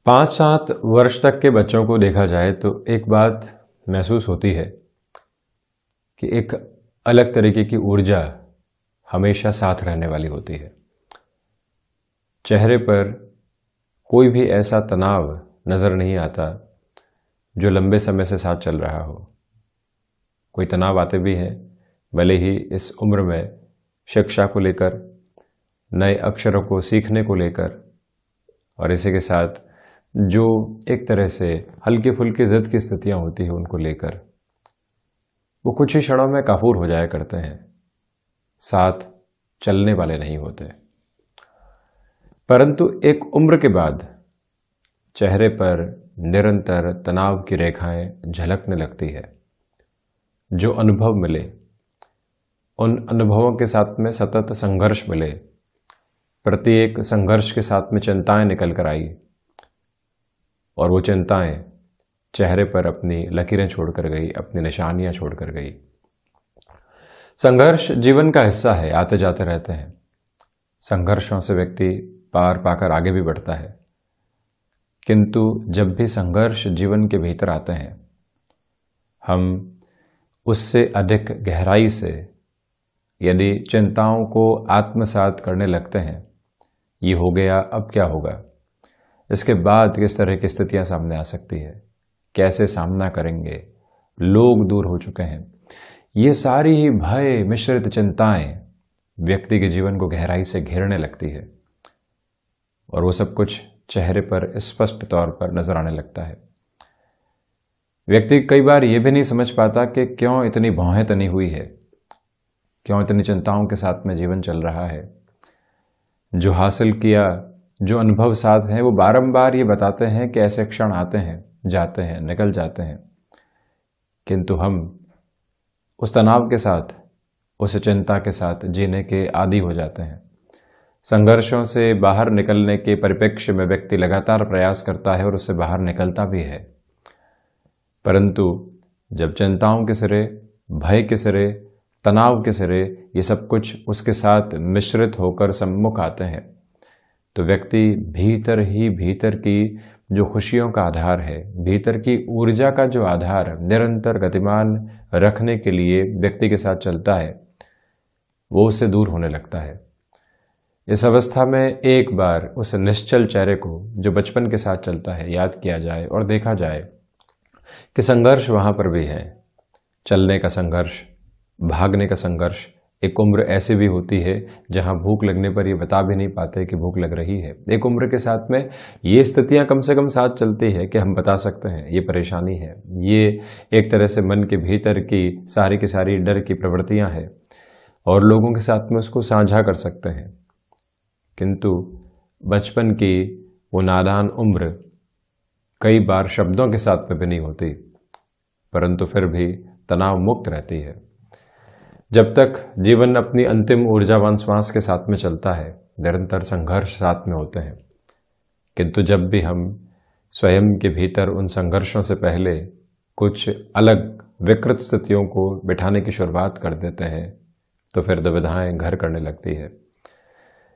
5-7 वर्ष तक के बच्चों को देखा जाए तो एक बात महसूस होती है कि एक अलग तरीके की ऊर्जा हमेशा साथ रहने वाली होती है। चेहरे पर कोई भी ऐसा तनाव नज़र नहीं आता जो लंबे समय से साथ चल रहा हो। कोई तनाव आते भी हैं, भले ही इस उम्र में शिक्षा को लेकर, नए अक्षरों को सीखने को लेकर, और इसी के साथ जो एक तरह से हल्के फुल्के ज़िद की स्थितियां होती हैं उनको लेकर वो कुछ ही क्षणों में काफूर हो जाया करते हैं, साथ चलने वाले नहीं होते। परंतु एक उम्र के बाद चेहरे पर निरंतर तनाव की रेखाएं झलकने लगती है। जो अनुभव मिले, उन अनुभवों के साथ में सतत संघर्ष मिले, प्रत्येक संघर्ष के साथ में चिंताएं निकल कर आई और वो चिंताएं चेहरे पर अपनी लकीरें छोड़कर गई, अपनी निशानियां छोड़कर गई। संघर्ष जीवन का हिस्सा है, आते जाते रहते हैं। संघर्षों से व्यक्ति पार पाकर आगे भी बढ़ता है, किंतु जब भी संघर्ष जीवन के भीतर आते हैं, हम उससे अधिक गहराई से यदि चिंताओं को आत्मसात करने लगते हैं, ये हो गया, अब क्या होगा, इसके बाद किस तरह की स्थितियां सामने आ सकती है, कैसे सामना करेंगे, लोग दूर हो चुके हैं, ये सारी ही भय मिश्रित चिंताएं व्यक्ति के जीवन को गहराई से घेरने लगती है और वो सब कुछ चेहरे पर स्पष्ट तौर पर नजर आने लगता है। व्यक्ति कई बार ये भी नहीं समझ पाता कि क्यों इतनी भौहें तनी हुई है, क्यों इतनी चिंताओं के साथ में जीवन चल रहा है। जो हासिल किया, जो अनुभव साथ हैं, वो बारंबार ये बताते हैं कि ऐसे क्षण आते हैं, जाते हैं, निकल जाते हैं, किंतु हम उस तनाव के साथ, उस चिंता के साथ जीने के आदी हो जाते हैं। संघर्षों से बाहर निकलने के परिप्रेक्ष्य में व्यक्ति लगातार प्रयास करता है और उससे बाहर निकलता भी है, परंतु जब चिंताओं के सिरे, भय के सिरे, तनाव के सिरे ये सब कुछ उसके साथ मिश्रित होकर सम्मुख आते हैं, तो व्यक्ति भीतर ही भीतर की जो खुशियों का आधार है, भीतर की ऊर्जा का जो आधार निरंतर गतिमान रखने के लिए व्यक्ति के साथ चलता है, वो उससे दूर होने लगता है। इस अवस्था में एक बार उस निश्चल चेहरे को जो बचपन के साथ चलता है याद किया जाए और देखा जाए कि संघर्ष वहां पर भी है। चलने का संघर्ष, भागने का संघर्ष। एक उम्र ऐसी भी होती है जहां भूख लगने पर ये बता भी नहीं पाते कि भूख लग रही है। एक उम्र के साथ में ये स्थितियां कम से कम साथ चलती है कि हम बता सकते हैं ये परेशानी है, ये एक तरह से मन के भीतर की सारी डर की प्रवृत्तियां हैं और लोगों के साथ में उसको साझा कर सकते हैं। किंतु बचपन की वो नादान उम्र कई बार शब्दों के साथ में भी नहीं होती, परंतु फिर भी तनाव मुक्त रहती है। जब तक जीवन अपनी अंतिम ऊर्जावान श्वास के साथ में चलता है, निरंतर संघर्ष साथ में होते हैं, किंतु जब भी हम स्वयं के भीतर उन संघर्षों से पहले कुछ अलग विकृत स्थितियों को बिठाने की शुरुआत कर देते हैं, तो फिर दुविधाएं घर करने लगती है।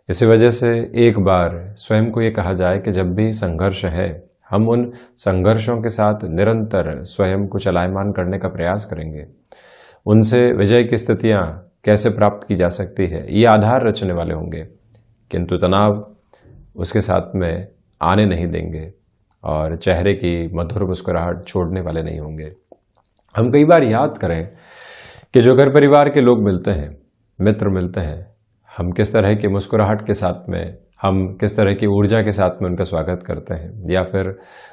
इसी वजह से एक बार स्वयं को ये कहा जाए कि जब भी संघर्ष है, हम उन संघर्षों के साथ निरंतर स्वयं को चलायमान करने का प्रयास करेंगे। उनसे विजय की स्थितियां कैसे प्राप्त की जा सकती है, ये आधार रचने वाले होंगे, किंतु तनाव उसके साथ में आने नहीं देंगे और चेहरे की मधुर मुस्कुराहट छोड़ने वाले नहीं होंगे। हम कई बार याद करें कि जो घर परिवार के लोग मिलते हैं, मित्र मिलते हैं, हम किस तरह की मुस्कुराहट के साथ में, हम किस तरह की ऊर्जा के साथ में उनका स्वागत करते हैं, या फिर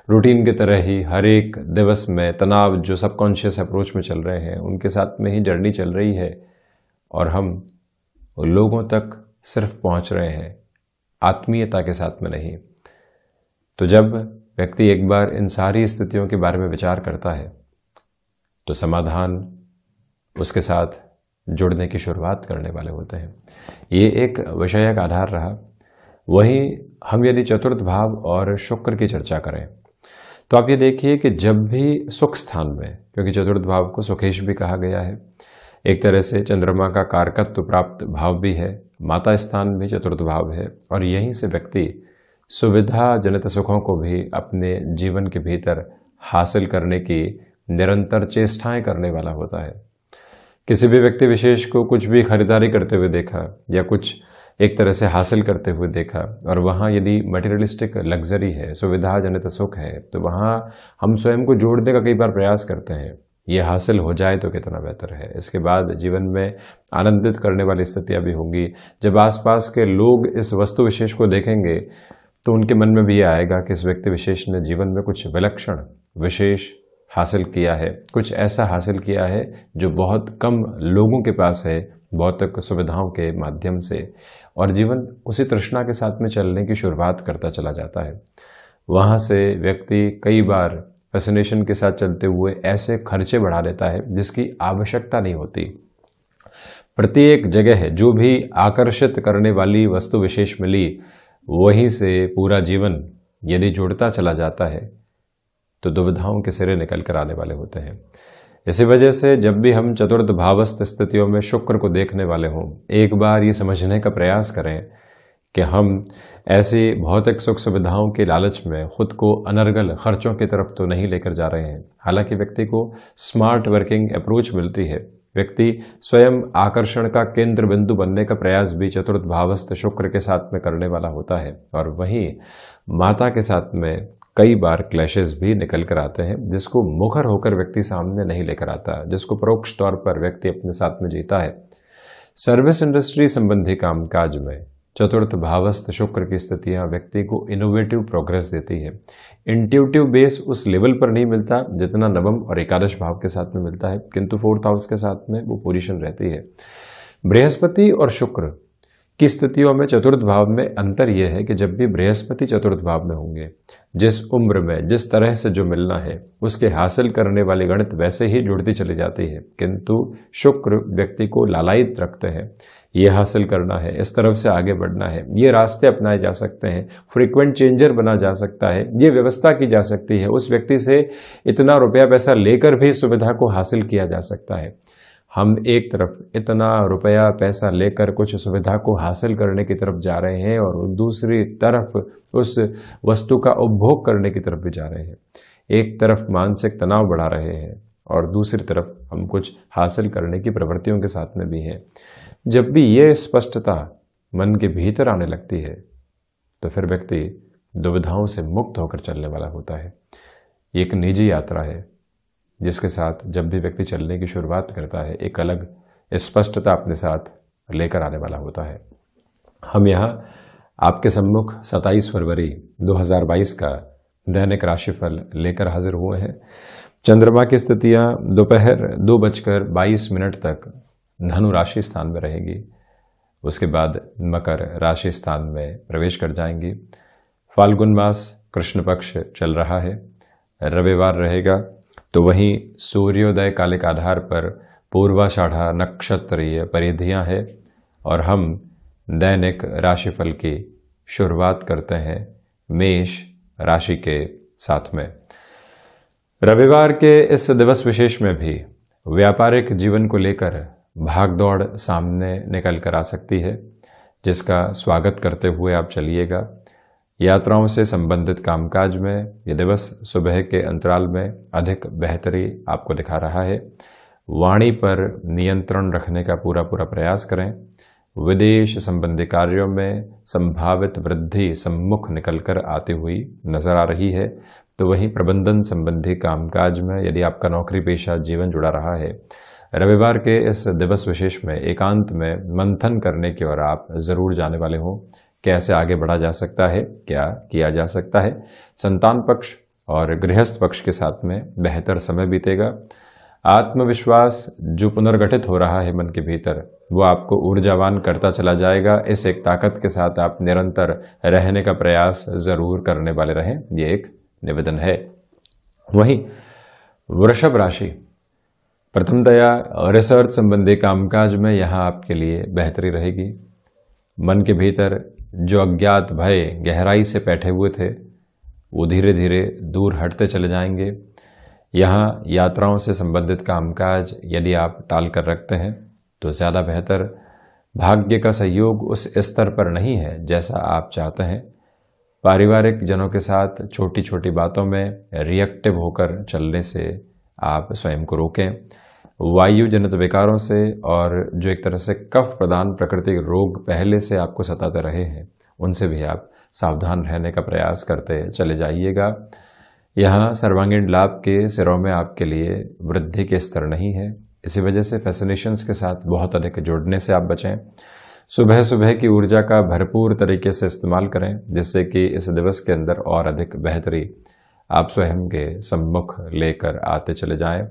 रूटीन की तरह ही हर एक दिवस में तनाव जो सबकॉन्शियस अप्रोच में चल रहे हैं उनके साथ में ही जर्नी चल रही है और हम लोगों तक सिर्फ पहुंच रहे हैं, आत्मीयता के साथ में नहीं। तो जब व्यक्ति एक बार इन सारी स्थितियों के बारे में विचार करता है, तो समाधान उसके साथ जुड़ने की शुरुआत करने वाले होते हैं। ये एक विषयक आधार रहा। वहीं हम यदि चतुर्थ भाव और शुक्र की चर्चा करें, तो आप ये देखिए कि जब भी सुख स्थान में, क्योंकि चतुर्थ भाव को सुखेश भी कहा गया है, एक तरह से चंद्रमा का कारकत्व प्राप्त भाव भी है, माता स्थान भी चतुर्थ भाव है, और यहीं से व्यक्ति सुविधा जनित सुखों को भी अपने जीवन के भीतर हासिल करने की निरंतर चेष्टाएं करने वाला होता है। किसी भी व्यक्ति विशेष को कुछ भी खरीदारी करते हुए देखा या कुछ एक तरह से हासिल करते हुए देखा, और वहाँ यदि मटेरियलिस्टिक लग्जरी है, सुविधा जनित सुख है, तो वहाँ हम स्वयं को जोड़ने का कई बार प्रयास करते हैं। ये हासिल हो जाए तो कितना बेहतर है। इसके बाद जीवन में आनंदित करने वाली स्थितियाँ भी होंगी। जब आसपास के लोग इस वस्तु विशेष को देखेंगे तो उनके मन में भी ये आएगा कि इस व्यक्ति विशेष ने जीवन में कुछ विलक्षण विशेष हासिल किया है, कुछ ऐसा हासिल किया है जो बहुत कम लोगों के पास है, भौतिक सुविधाओं के माध्यम से, और जीवन उसी तृष्णा के साथ में चलने की शुरुआत करता चला जाता है। वहाँ से व्यक्ति कई बार फैसिनेशन के साथ चलते हुए ऐसे खर्चे बढ़ा लेता है जिसकी आवश्यकता नहीं होती। प्रत्येक जगह जो भी आकर्षित करने वाली वस्तु विशेष मिली, वहीं से पूरा जीवन यदि जुड़ता चला जाता है तो दुविधाओं के सिरे निकल कर आने वाले होते हैं। इसी वजह से जब भी हम चतुर्थ भावस्थ स्थितियों में शुक्र को देखने वाले हों, एक बार ये समझने का प्रयास करें कि हम ऐसी भौतिक सुख सुविधाओं के लालच में खुद को अनर्गल खर्चों की तरफ तो नहीं लेकर जा रहे हैं। हालांकि व्यक्ति को स्मार्ट वर्किंग अप्रोच मिलती है, व्यक्ति स्वयं आकर्षण का केंद्र बिंदु बनने का प्रयास भी चतुर्थ भावस्थ शुक्र के साथ में करने वाला होता है, और वहीं माता के साथ में कई बार क्लैशेस भी निकल कर आते हैं, जिसको मुखर होकर व्यक्ति सामने नहीं लेकर आता, जिसको परोक्ष तौर पर व्यक्ति अपने साथ में जीता है। सर्विस इंडस्ट्री संबंधी कामकाज में चतुर्थ भावस्थ शुक्र की स्थितियां व्यक्ति को इनोवेटिव प्रोग्रेस देती है। इंट्यूटिव बेस उस लेवल पर नहीं मिलता जितना नवम और एकादश भाव के साथ में मिलता है, किंतु फोर्थ हाउस के साथ में वो पोजीशन रहती है। बृहस्पति और शुक्र की स्थितियों में चतुर्थ भाव में अंतर यह है कि जब भी बृहस्पति चतुर्थ भाव में होंगे, जिस उम्र में जिस तरह से जो मिलना है उसके हासिल करने वाली गणित वैसे ही जुड़ती चली जाती है, किंतु शुक्र व्यक्ति को लालायित रखते हैं। ये हासिल करना है, इस तरफ से आगे बढ़ना है, ये रास्ते अपनाए जा सकते हैं, फ्रीक्वेंट चेंजर बना जा सकता है, ये व्यवस्था की जा सकती है, उस व्यक्ति से इतना रुपया पैसा लेकर भी सुविधा को हासिल किया जा सकता है। हम एक तरफ इतना रुपया पैसा लेकर कुछ सुविधा को हासिल करने की तरफ जा रहे हैं और दूसरी तरफ उस वस्तु का उपभोग करने की तरफ भी जा रहे हैं। एक तरफ मानसिक तनाव बढ़ा रहे हैं और दूसरी तरफ हम कुछ हासिल करने की प्रवृत्तियों के साथ में भी हैं। जब भी ये स्पष्टता मन के भीतर आने लगती है तो फिर व्यक्ति दुविधाओं से मुक्त होकर चलने वाला होता है। ये एक निजी यात्रा है जिसके साथ जब भी व्यक्ति चलने की शुरुआत करता है, एक अलग स्पष्टता अपने साथ लेकर आने वाला होता है। हम यहाँ आपके सम्मुख 27 फरवरी 2022 का दैनिक राशिफल लेकर हाजिर हुए हैं। चंद्रमा की स्थितियाँ दोपहर 2:22 तक धनु राशि स्थान में रहेगी, उसके बाद मकर राशि स्थान में प्रवेश कर जाएंगी। फाल्गुन मास कृष्ण पक्ष चल रहा है, रविवार रहेगा, तो वहीं सूर्योदय कालिक आधार पर पूर्वाषाढ़ा नक्षत्रीय परिधियां हैं और हम दैनिक राशिफल की शुरुआत करते हैं मेष राशि के साथ में। रविवार के इस दिवस विशेष में भी व्यापारिक जीवन को लेकर भागदौड़ सामने निकल कर आ सकती है, जिसका स्वागत करते हुए आप चलिएगा। यात्राओं से संबंधित कामकाज में यह दिवस सुबह के अंतराल में अधिक बेहतरी आपको दिखा रहा है। वाणी पर नियंत्रण रखने का पूरा प्रयास करें। विदेश संबंधी कार्यों में संभावित वृद्धि सम्मुख निकलकर आती हुई नजर आ रही है। तो वहीं प्रबंधन संबंधी कामकाज में यदि आपका नौकरी पेशा जीवन जुड़ा रहा है, रविवार के इस दिवस विशेष में एकांत में मंथन करने की ओर आप जरूर जाने वाले हों। कैसे आगे बढ़ा जा सकता है, क्या किया जा सकता है। संतान पक्ष और गृहस्थ पक्ष के साथ में बेहतर समय बीतेगा। आत्मविश्वास जो पुनर्गठित हो रहा है मन के भीतर, वो आपको ऊर्जावान करता चला जाएगा। इस एक ताकत के साथ आप निरंतर रहने का प्रयास जरूर करने वाले रहें, ये एक निवेदन है। वहीं वृषभ राशि प्रथमतया रिसर्च संबंधी कामकाज में यहाँ आपके लिए बेहतरी रहेगी। मन के भीतर जो अज्ञात भय गहराई से बैठे हुए थे वो धीरे धीरे दूर हटते चले जाएंगे। यहाँ यात्राओं से संबंधित कामकाज यदि आप टाल कर रखते हैं तो ज़्यादा बेहतर। भाग्य का सहयोग उस स्तर पर नहीं है जैसा आप चाहते हैं। पारिवारिक जनों के साथ छोटी छोटी बातों में रिएक्टिव होकर चलने से आप स्वयं को रोकें। वायु जनित विकारों से और जो एक तरह से कफ प्रदान प्राकृतिक रोग पहले से आपको सताते रहे हैं, उनसे भी आप सावधान रहने का प्रयास करते चले जाइएगा। यहाँ सर्वांगीण लाभ के सिरों में आपके लिए वृद्धि के स्तर नहीं है, इसी वजह से फैसिनेशंस के साथ बहुत अधिक जुड़ने से आप बचें। सुबह सुबह की ऊर्जा का भरपूर तरीके से इस्तेमाल करें, जिससे कि इस दिवस के अंदर और अधिक बेहतरी आप स्वयं के सम्मुख लेकर आते चले जाएं।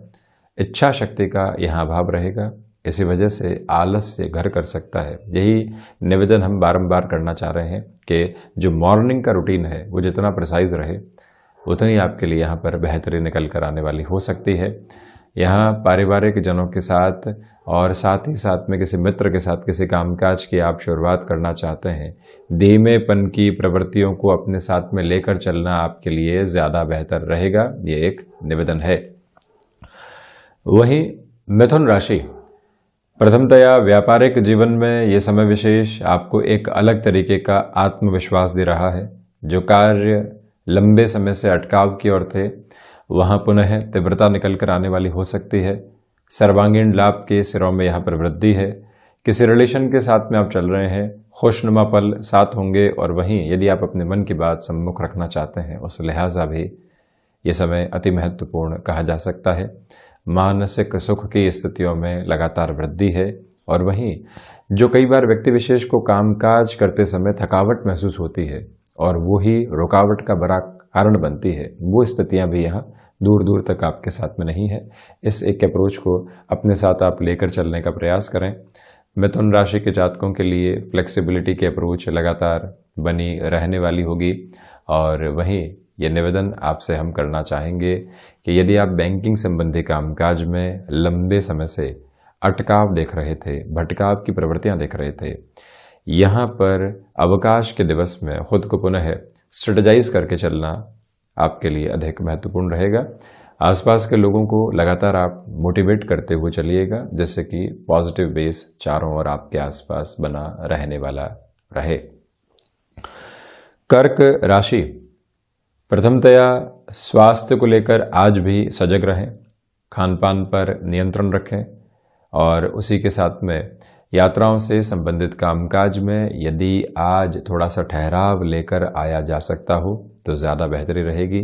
इच्छा शक्ति का यहाँ अभाव रहेगा, इसी वजह से आलस्य घर कर सकता है। यही निवेदन हम बारंबार करना चाह रहे हैं कि जो मॉर्निंग का रूटीन है वो जितना प्रिसाइज रहे उतनी आपके लिए यहाँ पर बेहतरी निकल कर आने वाली हो सकती है। यहाँ पारिवारिक जनों के साथ और साथ ही साथ में किसी मित्र के साथ किसी कामकाज की आप शुरुआत करना चाहते हैं, धीमेपन की प्रवृत्तियों को अपने साथ में लेकर चलना आपके लिए ज़्यादा बेहतर रहेगा, ये एक निवेदन है। वहीं मिथुन राशि, प्रथमतया व्यापारिक जीवन में ये समय विशेष आपको एक अलग तरीके का आत्मविश्वास दे रहा है। जो कार्य लंबे समय से अटकाव की ओर थे, वहां पुनः तीव्रता निकल कर आने वाली हो सकती है। सर्वांगीण लाभ के सिरों में यहाँ पर वृद्धि है। किसी रिलेशन के साथ में आप चल रहे हैं, खुशनुमा पल साथ होंगे। और वहीं यदि आप अपने मन की बात सम्मुख रखना चाहते हैं, उस लिहाजा भी ये समय अति महत्वपूर्ण कहा जा सकता है। मानसिक सुख की स्थितियों में लगातार वृद्धि है। और वहीं जो कई बार व्यक्ति विशेष को कामकाज करते समय थकावट महसूस होती है और वो ही रुकावट का बड़ा कारण बनती है, वो स्थितियां भी यहाँ दूर दूर तक आपके साथ में नहीं है। इस एक अप्रोच को अपने साथ आप लेकर चलने का प्रयास करें। मिथुन राशि के जातकों के लिए फ्लेक्सिबिलिटी की अप्रोच लगातार बनी रहने वाली होगी। और वहीं ये निवेदन आपसे हम करना चाहेंगे कि यदि आप बैंकिंग संबंधी कामकाज में लंबे समय से अटकाव देख रहे थे, भटकाव की प्रवृत्तियां देख रहे थे, यहाँ पर अवकाश के दिवस में खुद को पुनः स्ट्रेटेजाइज करके चलना आपके लिए अधिक महत्वपूर्ण रहेगा। आसपास के लोगों को लगातार आप मोटिवेट करते हुए चलिएगा, जिससे कि पॉजिटिव बेस चारों ओर आपके आसपास बना रहने वाला रहे। कर्क राशि, प्रथमतया स्वास्थ्य को लेकर आज भी सजग रहें, खान पान पर नियंत्रण रखें और उसी के साथ में यात्राओं से संबंधित कामकाज में यदि आज थोड़ा सा ठहराव लेकर आया जा सकता हो तो ज़्यादा बेहतरी रहेगी।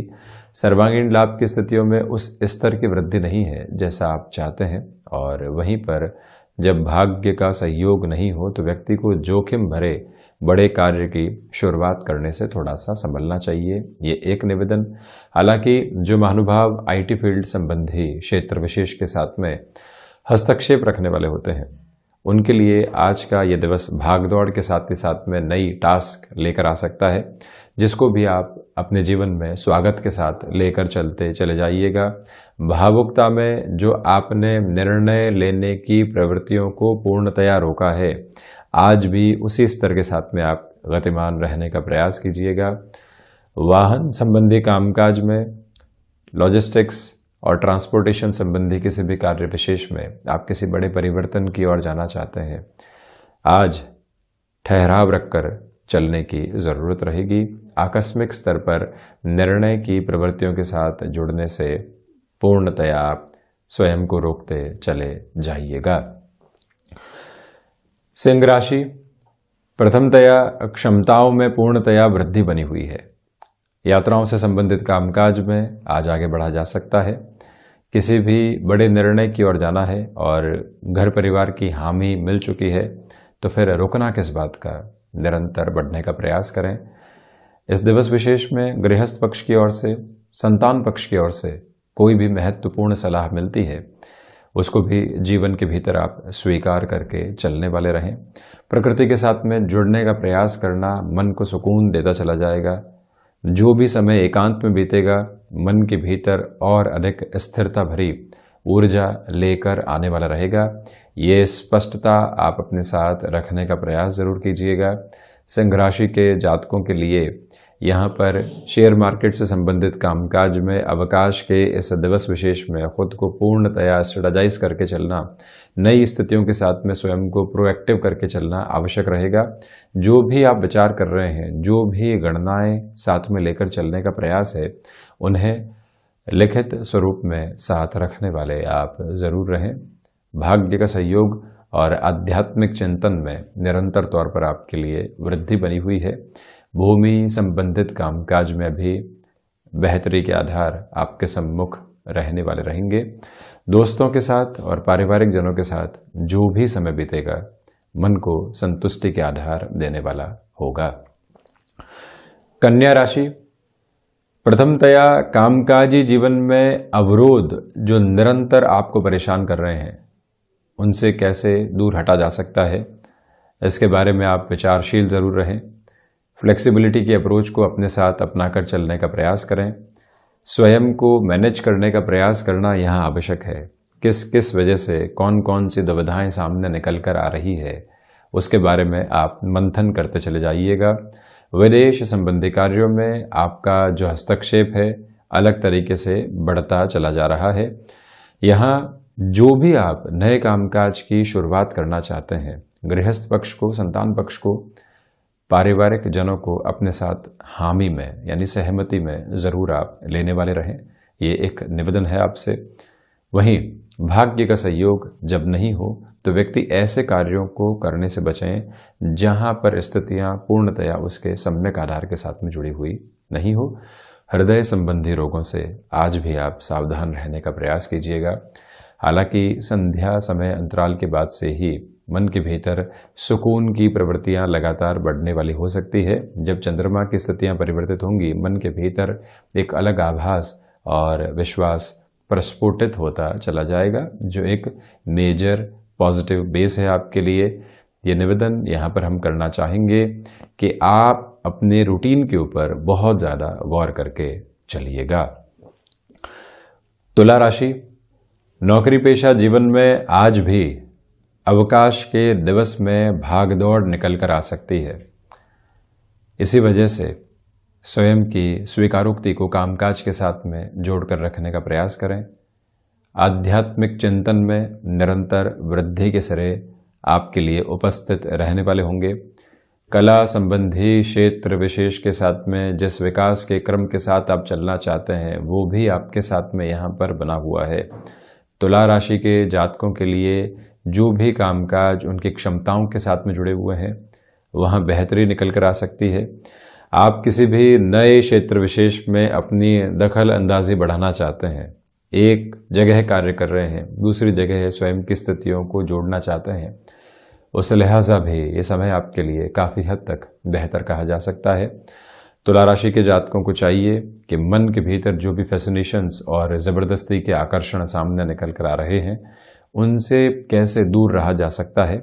सर्वांगीण लाभ की स्थितियों में उस स्तर की वृद्धि नहीं है जैसा आप चाहते हैं। और वहीं पर जब भाग्य का सहयोग नहीं हो तो व्यक्ति को जोखिम भरे बड़े कार्य की शुरुआत करने से थोड़ा सा संभलना चाहिए, ये एक निवेदन। हालांकि जो महानुभाव आईटी फील्ड संबंधी क्षेत्र विशेष के साथ में हस्तक्षेप रखने वाले होते हैं, उनके लिए आज का ये दिवस भागदौड़ के साथ ही साथ में नई टास्क लेकर आ सकता है, जिसको भी आप अपने जीवन में स्वागत के साथ लेकर चलते चले जाइएगा। भावुकता में जो आपने निर्णय लेने की प्रवृत्तियों को पूर्णतया रोका है, आज भी उसी स्तर के साथ में आप गतिमान रहने का प्रयास कीजिएगा। वाहन संबंधी कामकाज में, लॉजिस्टिक्स और ट्रांसपोर्टेशन संबंधी किसी भी कार्य विशेष में आप किसी बड़े परिवर्तन की ओर जाना चाहते हैं, आज ठहराव रखकर चलने की ज़रूरत रहेगी। आकस्मिक स्तर पर निर्णय की प्रवृत्तियों के साथ जुड़ने से पूर्णतया आप स्वयं को रोकते चले जाइएगा। सिंह राशि, प्रथमतया क्षमताओं में पूर्णतया वृद्धि बनी हुई है। यात्राओं से संबंधित कामकाज में आज आगे बढ़ा जा सकता है। किसी भी बड़े निर्णय की ओर जाना है और घर परिवार की हामी मिल चुकी है तो फिर रुकना किस बात का, निरंतर बढ़ने का प्रयास करें। इस दिवस विशेष में गृहस्थ पक्ष की ओर से, संतान पक्ष की ओर से कोई भी महत्वपूर्ण सलाह मिलती है, उसको भी जीवन के भीतर आप स्वीकार करके चलने वाले रहें। प्रकृति के साथ में जुड़ने का प्रयास करना मन को सुकून देता चला जाएगा। जो भी समय एकांत में बीतेगा, मन के भीतर और अधिक स्थिरता भरी ऊर्जा लेकर आने वाला रहेगा। ये स्पष्टता आप अपने साथ रखने का प्रयास जरूर कीजिएगा। सिंह राशि के जातकों के लिए यहाँ पर शेयर मार्केट से संबंधित कामकाज में अवकाश के इस दिवस विशेष में खुद को पूर्णतया स्ट्रेटेजाइज करके चलना, नई स्थितियों के साथ में स्वयं को प्रोएक्टिव करके चलना आवश्यक रहेगा। जो भी आप विचार कर रहे हैं, जो भी गणनाएं साथ में लेकर चलने का प्रयास है, उन्हें लिखित स्वरूप में साथ रखने वाले आप जरूर रहें। भाग्य का सहयोग और आध्यात्मिक चिंतन में निरंतर तौर पर आपके लिए वृद्धि बनी हुई है। भूमि संबंधित कामकाज में भी बेहतरी के आधार आपके सम्मुख रहने वाले रहेंगे। दोस्तों के साथ और पारिवारिक जनों के साथ जो भी समय बीतेगा, मन को संतुष्टि के आधार देने वाला होगा। कन्या राशि, प्रथमतया कामकाजी जीवन में अवरोध जो निरंतर आपको परेशान कर रहे हैं, उनसे कैसे दूर हटा जा सकता है, इसके बारे में आप विचारशील जरूर रहें। फ्लेक्सिबिलिटी की अप्रोच को अपने साथ अपनाकर चलने का प्रयास करें। स्वयं को मैनेज करने का प्रयास करना यहाँ आवश्यक है। किस किस वजह से कौन कौन सी दुविधाएं सामने निकल कर आ रही है, उसके बारे में आप मंथन करते चले जाइएगा। विदेश संबंधी कार्यों में आपका जो हस्तक्षेप है अलग तरीके से बढ़ता चला जा रहा है। यहाँ जो भी आप नए कामकाज की शुरुआत करना चाहते हैं, गृहस्थ पक्ष को, संतान पक्ष को, पारिवारिक जनों को अपने साथ हामी में यानी सहमति में जरूर आप लेने वाले रहें। ये एक निवेदन है आपसे। वहीं भाग्य का सहयोग जब नहीं हो तो व्यक्ति ऐसे कार्यों को करने से बचें जहां पर स्थितियां पूर्णतया उसके सम्यक आधार के साथ में जुड़ी हुई नहीं हो। हृदय संबंधी रोगों से आज भी आप सावधान रहने का प्रयास कीजिएगा। हालांकि संध्या समय अंतराल के बाद से ही मन के भीतर सुकून की प्रवृत्तियां लगातार बढ़ने वाली हो सकती है। जब चंद्रमा की स्थितियां परिवर्तित होंगी, मन के भीतर एक अलग आभास और विश्वास प्रस्फुटित होता चला जाएगा, जो एक मेजर पॉजिटिव बेस है आपके लिए। ये निवेदन यहाँ पर हम करना चाहेंगे कि आप अपने रूटीन के ऊपर बहुत ज़्यादा गौर करके चलिएगा। तुला राशि, नौकरी पेशा जीवन में आज भी अवकाश के दिवस में भागदौड़ निकल कर आ सकती है। इसी वजह से स्वयं की स्वीकारोक्ति को कामकाज के साथ में जोड़कर रखने का प्रयास करें। आध्यात्मिक चिंतन में निरंतर वृद्धि के सिरे आपके लिए उपस्थित रहने वाले होंगे। कला संबंधी क्षेत्र विशेष के साथ में जिस विकास के क्रम के साथ आप चलना चाहते हैं, वो भी आपके साथ में यहाँ पर बना हुआ है। तुला राशि के जातकों के लिए जो भी कामकाज उनकी क्षमताओं के साथ में जुड़े हुए हैं, वहाँ बेहतरी निकल कर आ सकती है। आप किसी भी नए क्षेत्र विशेष में अपनी दखल अंदाजी बढ़ाना चाहते हैं, एक जगह कार्य कर रहे हैं, दूसरी जगह स्वयं की स्थितियों को जोड़ना चाहते हैं, उस लिहाजा भी ये समय आपके लिए काफ़ी हद तक बेहतर कहा जा सकता है। तुला राशि के जातकों को चाहिए कि मन के भीतर जो भी फैसिनेशंस और ज़बरदस्ती के आकर्षण सामने निकल कर आ रहे हैं, उनसे कैसे दूर रहा जा सकता है,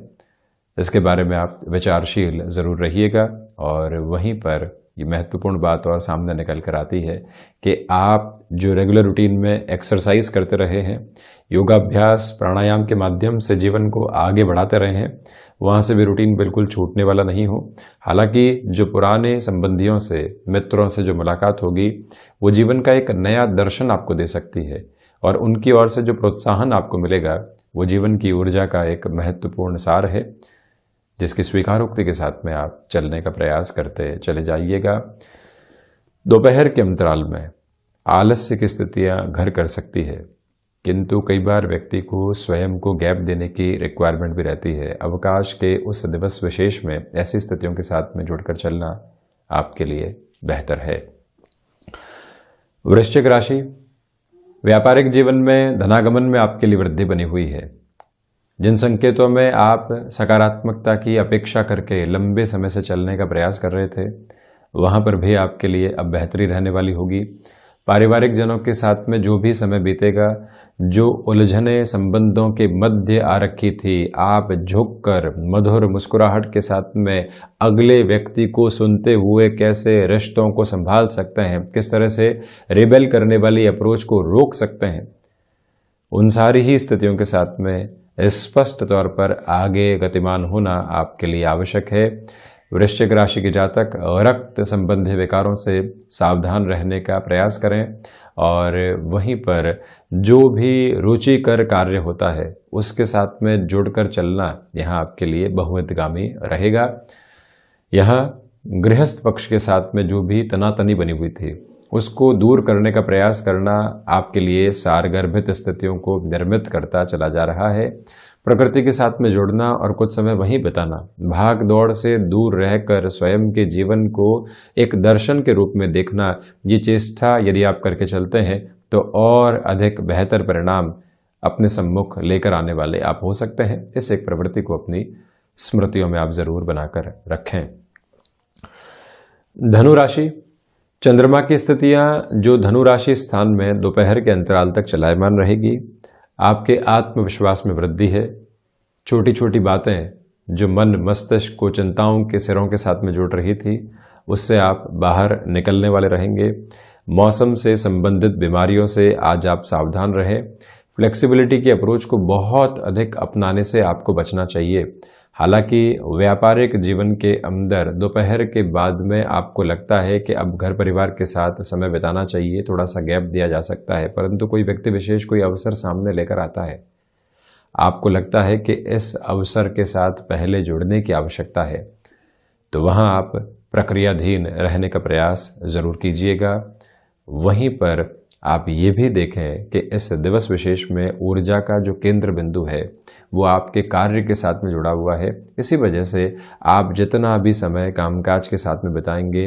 इसके बारे में आप विचारशील ज़रूर रहिएगा। और वहीं पर ये महत्वपूर्ण बात और सामने निकल कर आती है कि आप जो रेगुलर रूटीन में एक्सरसाइज करते रहे हैं, योगाभ्यास प्राणायाम के माध्यम से जीवन को आगे बढ़ाते रहे हैं, वहाँ से भी रूटीन बिल्कुल छूटने वाला नहीं हो। हालांकि जो पुराने संबंधियों से, मित्रों से जो मुलाकात होगी, वो जीवन का एक नया दर्शन आपको दे सकती है और उनकी ओर से जो प्रोत्साहन आपको मिलेगा, वो जीवन की ऊर्जा का एक महत्वपूर्ण सार है, जिसकी स्वीकारोक्ति के साथ में आप चलने का प्रयास करते चले जाइएगा। दोपहर के अंतराल में आलस्य की स्थितियां घर कर सकती है, किंतु कई बार व्यक्ति को स्वयं को गैप देने की रिक्वायरमेंट भी रहती है। अवकाश के उस दिवस विशेष में ऐसी स्थितियों के साथ में जुड़कर चलना आपके लिए बेहतर है। वृश्चिक राशि, व्यापारिक जीवन में धनागमन में आपके लिए वृद्धि बनी हुई है। जिन संकेतों में आप सकारात्मकता की अपेक्षा करके लंबे समय से चलने का प्रयास कर रहे थे, वहां पर भी आपके लिए अब बेहतरी रहने वाली होगी। पारिवारिक जनों के साथ में जो भी समय बीतेगा, जो उलझने संबंधों के मध्य आ रखी थी, आप झुककर मधुर मुस्कुराहट के साथ में अगले व्यक्ति को सुनते हुए कैसे रिश्तों को संभाल सकते हैं, किस तरह से रिबेल करने वाली अप्रोच को रोक सकते हैं, उन सारी ही स्थितियों के साथ में स्पष्ट तौर पर आगे गतिमान होना आपके लिए आवश्यक है। वृश्चिक राशि के जातक रक्त संबंधी विकारों से सावधान रहने का प्रयास करें और वहीं पर जो भी रुचिकर कार्य होता है उसके साथ में जुड़कर चलना यहाँ आपके लिए बहुहितगामी रहेगा। यहाँ गृहस्थ पक्ष के साथ में जो भी तनातनी बनी हुई थी उसको दूर करने का प्रयास करना आपके लिए सारगर्भित स्थितियों को निर्मित करता चला जा रहा है। प्रकृति के साथ में जुड़ना और कुछ समय वहीं बिताना, भाग दौड़ से दूर रहकर स्वयं के जीवन को एक दर्शन के रूप में देखना, ये चेष्टा यदि आप करके चलते हैं तो और अधिक बेहतर परिणाम अपने सम्मुख लेकर आने वाले आप हो सकते हैं। इस एक प्रवृत्ति को अपनी स्मृतियों में आप जरूर बनाकर रखें। धनु राशि, चंद्रमा की स्थितियां जो धनु राशि स्थान में दोपहर के अंतराल तक चलायमान रहेगी। आपके आत्मविश्वास में वृद्धि है। छोटी छोटी बातें जो मन मस्तिष्क को चिंताओं के सिरों के साथ में जोड़ रही थी उससे आप बाहर निकलने वाले रहेंगे। मौसम से संबंधित बीमारियों से आज आप सावधान रहें। फ्लेक्सिबिलिटी की अप्रोच को बहुत अधिक अपनाने से आपको बचना चाहिए। हालांकि व्यापारिक जीवन के अंदर दोपहर के बाद में आपको लगता है कि अब घर परिवार के साथ समय बिताना चाहिए, थोड़ा सा गैप दिया जा सकता है, परंतु कोई व्यक्ति विशेष कोई अवसर सामने लेकर आता है, आपको लगता है कि इस अवसर के साथ पहले जुड़ने की आवश्यकता है, तो वहां आप प्रक्रियाधीन रहने का प्रयास जरूर कीजिएगा। वहीं पर आप ये भी देखें कि इस दिवस विशेष में ऊर्जा का जो केंद्र बिंदु है वो आपके कार्य के साथ में जुड़ा हुआ है। इसी वजह से आप जितना भी समय कामकाज के साथ में बिताएंगे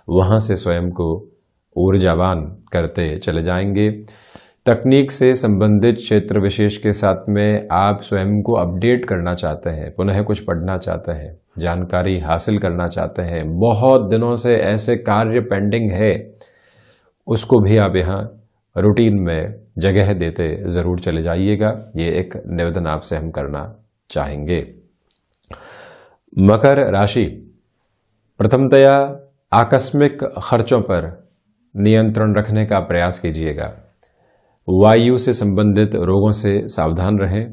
वहां से स्वयं को ऊर्जावान करते चले जाएंगे। तकनीक से संबंधित क्षेत्र विशेष के साथ में आप स्वयं को अपडेट करना चाहते हैं, पुनः कुछ पढ़ना चाहते हैं, जानकारी हासिल करना चाहते हैं, बहुत दिनों से ऐसे कार्य पेंडिंग है, उसको भी आप यहाँ रूटीन में जगह देते ज़रूर चले जाइएगा। ये एक निवेदन आपसे हम करना चाहेंगे। मकर राशि, प्रथमतया आकस्मिक खर्चों पर नियंत्रण रखने का प्रयास कीजिएगा। वायु से संबंधित रोगों से सावधान रहें।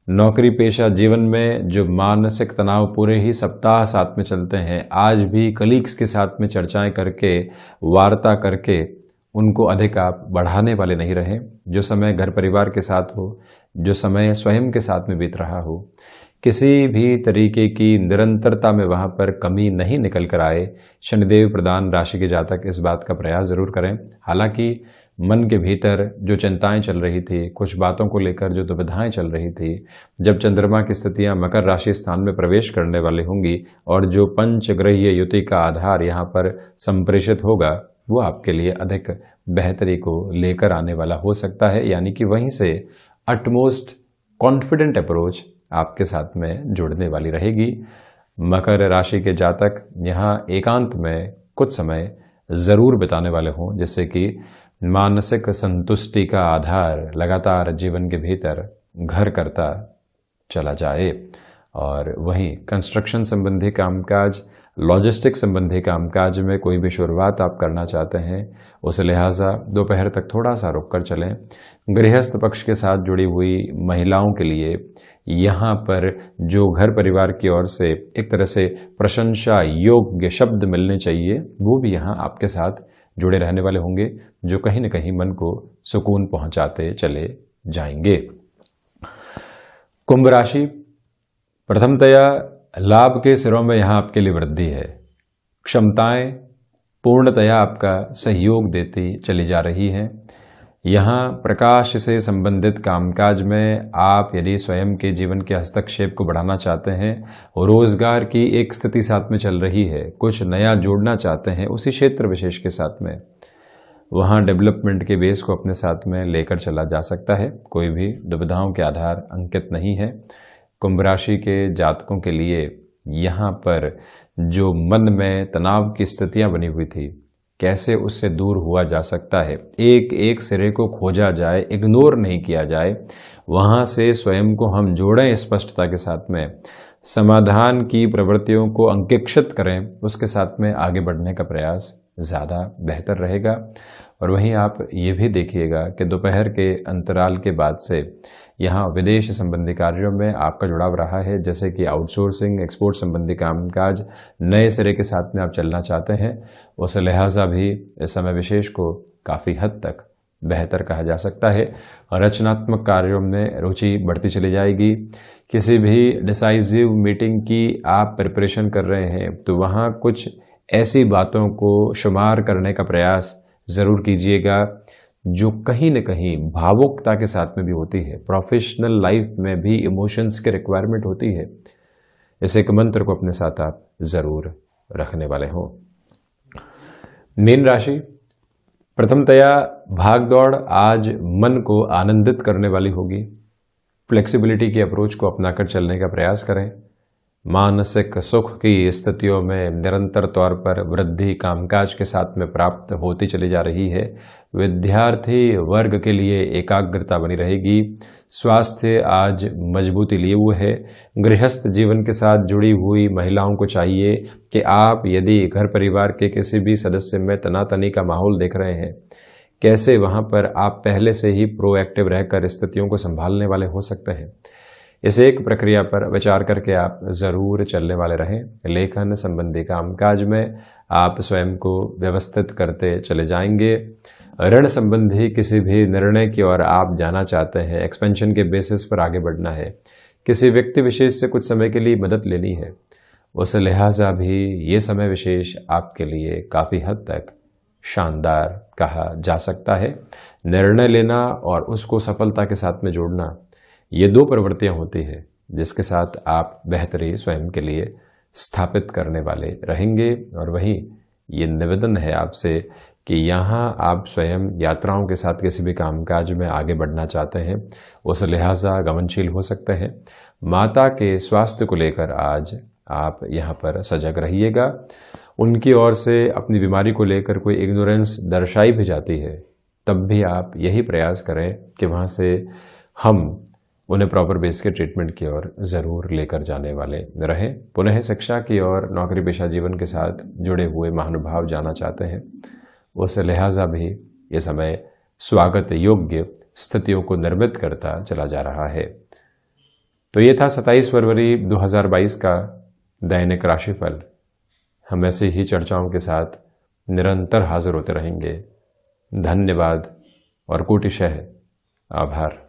नौकरी पेशा जीवन में जो मानसिक तनाव पूरे ही सप्ताह साथ में चलते हैं, आज भी कलीग्स के साथ में चर्चाएं करके, वार्ता करके उनको अधिक आप बढ़ाने वाले नहीं रहें। जो समय घर परिवार के साथ हो, जो समय स्वयं के साथ में बीत रहा हो, किसी भी तरीके की निरंतरता में वहां पर कमी नहीं निकल कर आए। शनिदेव प्रधान राशि के जातक इस बात का प्रयास जरूर करें। हालांकि मन के भीतर जो चिंताएं चल रही थी, कुछ बातों को लेकर जो दुविधाएं चल रही थी, जब चंद्रमा की स्थितियां मकर राशि स्थान में प्रवेश करने वाले होंगी और जो पंचग्रहीय युति का आधार यहाँ पर संप्रेषित होगा वो आपके लिए अधिक बेहतरी को लेकर आने वाला हो सकता है। यानी कि वहीं से अटमोस्ट कॉन्फिडेंट अप्रोच आपके साथ में जुड़ने वाली रहेगी। मकर राशि के जातक यहाँ एकांत में कुछ समय जरूर बिताने वाले हों, जिससे कि मानसिक संतुष्टि का आधार लगातार जीवन के भीतर घर करता चला जाए। और वहीं कंस्ट्रक्शन संबंधी कामकाज, लॉजिस्टिक संबंधी कामकाज में कोई भी शुरुआत आप करना चाहते हैं, उस लिहाजा दोपहर तक थोड़ा सा रुक कर चलें। गृहस्थ पक्ष के साथ जुड़ी हुई महिलाओं के लिए यहाँ पर जो घर परिवार की ओर से एक तरह से प्रशंसा योग्य शब्द मिलने चाहिए, वो भी यहाँ आपके साथ जुड़े रहने वाले होंगे, जो कहीं न कहीं मन को सुकून पहुंचाते चले जाएंगे। कुंभ राशि, प्रथमतया लाभ के सिरों में यहाँ आपके लिए वृद्धि है। क्षमताएं पूर्णतया आपका सहयोग देती चली जा रही हैं। यहाँ प्रकाश से संबंधित कामकाज में आप यदि स्वयं के जीवन के हस्तक्षेप को बढ़ाना चाहते हैं, रोजगार की एक स्थिति साथ में चल रही है, कुछ नया जोड़ना चाहते हैं उसी क्षेत्र विशेष के साथ में, वहाँ डेवलपमेंट के बेस को अपने साथ में लेकर चला जा सकता है। कोई भी दुविधाओं के आधार अंकित नहीं है। कुंभ राशि के जातकों के लिए यहाँ पर जो मन में तनाव की स्थितियां बनी हुई थी, कैसे उससे दूर हुआ जा सकता है, एक एक सिरे को खोजा जाए, इग्नोर नहीं किया जाए, वहाँ से स्वयं को हम जोड़ें स्पष्टता के साथ में, समाधान की प्रवृत्तियों को अंकेक्षित करें, उसके साथ में आगे बढ़ने का प्रयास ज़्यादा बेहतर रहेगा। और वहीं आप ये भी देखिएगा कि दोपहर के अंतराल के बाद से यहाँ विदेश संबंधी कार्यों में आपका जुड़ाव रहा है, जैसे कि आउटसोर्सिंग, एक्सपोर्ट संबंधी कामकाज नए सिरे के साथ में आप चलना चाहते हैं, उस लिहाजा भी इस समय विशेष को काफ़ी हद तक बेहतर कहा जा सकता है। रचनात्मक कार्यों में रुचि बढ़ती चली जाएगी। किसी भी डिसाइसिव मीटिंग की आप प्रिपरेशन कर रहे हैं तो वहाँ कुछ ऐसी बातों को शुमार करने का प्रयास ज़रूर कीजिएगा जो कहीं न कहीं भावुकता के साथ में भी होती है। प्रोफेशनल लाइफ में भी इमोशंस की रिक्वायरमेंट होती है। इस एक मंत्र को अपने साथ आप ज़रूर रखने वाले हों। मीन राशि, प्रथमतया भागदौड़ आज मन को आनंदित करने वाली होगी। फ्लेक्सिबिलिटी की अप्रोच को अपनाकर चलने का प्रयास करें। मानसिक सुख की स्थितियों में निरंतर तौर पर वृद्धि कामकाज के साथ में प्राप्त होती चली जा रही है। विद्यार्थी वर्ग के लिए एकाग्रता बनी रहेगी। स्वास्थ्य आज मजबूती लिए हुए है। गृहस्थ जीवन के साथ जुड़ी हुई महिलाओं को चाहिए कि आप यदि घर परिवार के किसी भी सदस्य में तनातनी का माहौल देख रहे हैं, कैसे वहां पर आप पहले से ही प्रोएक्टिव रहकर स्थितियों को संभालने वाले हो सकते हैं। इस एक प्रक्रिया पर विचार करके आप ज़रूर चलने वाले रहें। लेखन संबंधी कामकाज में आप स्वयं को व्यवस्थित करते चले जाएंगे। ऋण संबंधी किसी भी निर्णय की ओर आप जाना चाहते हैं, एक्सपेंशन के बेसिस पर आगे बढ़ना है, किसी व्यक्ति विशेष से कुछ समय के लिए मदद लेनी है, उस लिहाजा भी ये समय विशेष आपके लिए काफ़ी हद तक शानदार कहा जा सकता है। निर्णय लेना और उसको सफलता के साथ में जोड़ना, ये दो प्रवृत्तियां होती है जिसके साथ आप बेहतरी स्वयं के लिए स्थापित करने वाले रहेंगे। और वहीं ये निवेदन है आपसे कि यहाँ आप स्वयं यात्राओं के साथ किसी भी कामकाज में आगे बढ़ना चाहते हैं, उस लिहाजा गमनशील हो सकते हैं। माता के स्वास्थ्य को लेकर आज आप यहाँ पर सजग रहिएगा। उनकी ओर से अपनी बीमारी को लेकर कोई इग्नोरेंस दर्शाई भी जाती है, तब भी आप यही प्रयास करें कि वहाँ से हम उन्हें प्रॉपर बेस के ट्रीटमेंट की ओर ज़रूर लेकर जाने वाले रहें। पुनः शिक्षा की ओर, नौकरी पेशा जीवन के साथ जुड़े हुए महानुभाव जाना चाहते हैं, उस लिहाजा भी ये समय स्वागत योग्य स्थितियों को निर्मित करता चला जा रहा है। तो ये था 27 फरवरी 2022 का दैनिक राशिफल। हम ऐसे ही चर्चाओं के साथ निरंतर हाजिर होते रहेंगे। धन्यवाद और कोटिशः आभार।